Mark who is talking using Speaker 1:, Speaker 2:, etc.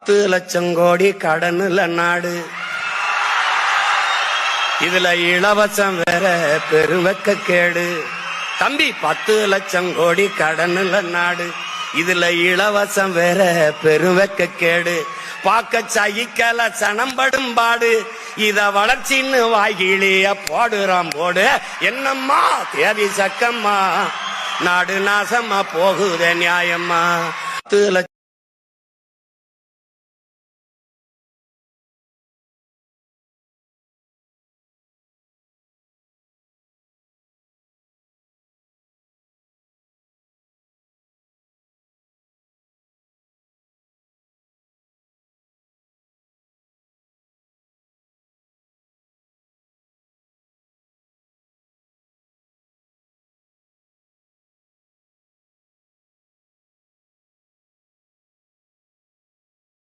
Speaker 1: 10 லட்சம் கோடி கடனுல நாடு, இதுல இலவசம் வேற பெருவெக்க கேடு. தம்பி 10 லட்சம் கோடி கடனுல நாடு, இதுல இலவசம் வேற பெருவெக்க கேடு. பாக்க சகிக்கல சனம்படும் பாடு, இத வளர்ச்சின்னு வாய்கிளிய போடுறான் போடு. என்னம்மா தேவி சக்கம்மா, நாடு நாசமா போகுதே நியாயம்மா. 10 லட்சம்